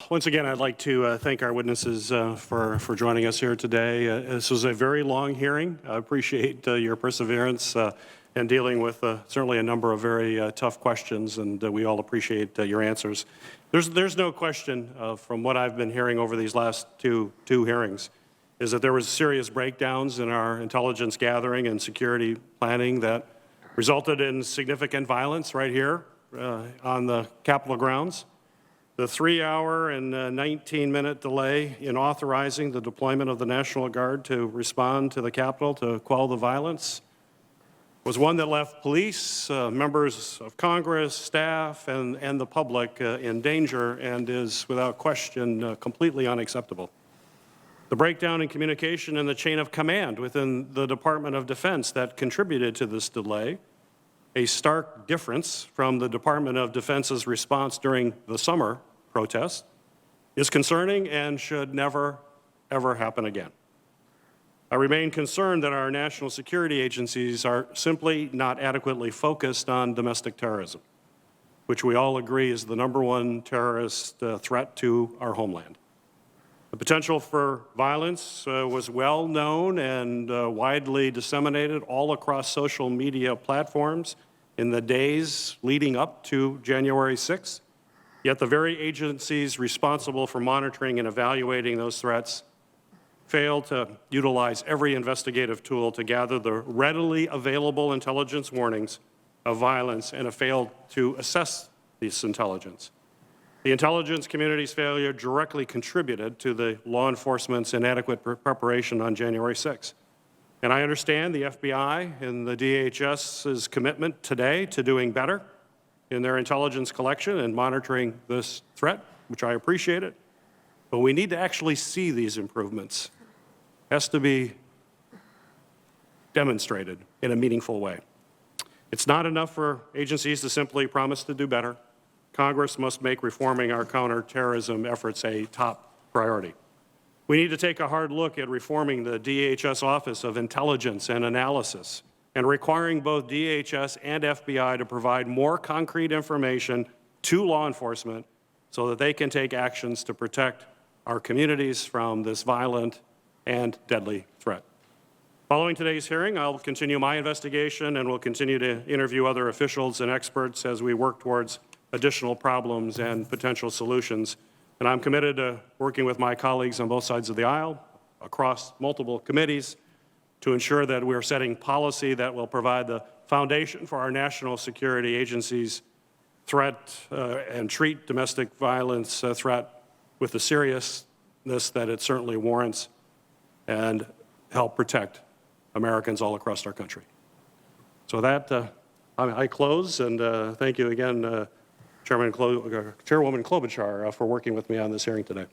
Once again, I'd like to thank our witnesses for joining us here today. This was a very long hearing. I appreciate your perseverance in dealing with certainly a number of very tough questions, and we all appreciate your answers. There's no question from what I've been hearing over these last two hearings is that there was serious breakdowns in our intelligence gathering and security planning that resulted in significant violence right here on the Capitol grounds. The 3-hour and 19-minute delay in authorizing the deployment of the National Guard to respond to the Capitol to quell the violence was one that left police, members of Congress, staff, and the public in danger and is, without question, completely unacceptable. The breakdown in communication and the chain of command within the Department of Defense that contributed to this delay, a stark difference from the Department of Defense's response during the summer protest, is concerning and should never, ever happen again. I remain concerned that our national security agencies are simply not adequately focused on domestic terrorism, which we all agree is the #1 terrorist threat to our homeland. The potential for violence was well known and widely disseminated all across social media platforms in the days leading up to January 6th. Yet the very agencies responsible for monitoring and evaluating those threats failed to utilize every investigative tool to gather the readily available intelligence warnings of violence and have failed to assess this intelligence. The intelligence community's failure directly contributed to the law enforcement's inadequate preparation on January 6th. And I understand the FBI and the DHS's commitment today to doing better in their intelligence collection and monitoring this threat, which I appreciate it. But we need to actually see these improvements. It has to be demonstrated in a meaningful way. It's not enough for agencies to simply promise to do better. Congress must make reforming our counterterrorism efforts a top priority. We need to take a hard look at reforming the DHS Office of Intelligence and Analysis and requiring both DHS and FBI to provide more concrete information to law enforcement so that they can take actions to protect our communities from this violent and deadly threat. Following today's hearing, I'll continue my investigation and will continue to interview other officials and experts as we work towards additional problems and potential solutions. And I'm committed to working with my colleagues on both sides of the aisle, across multiple committees, to ensure that we're setting policy that will provide the foundation for our national security agencies threat and treat domestic violence threat with the seriousness that it certainly warrants and help protect Americans all across our country. So that I close, and thank you again, Chairwoman Klobuchar, for working with me on this hearing today.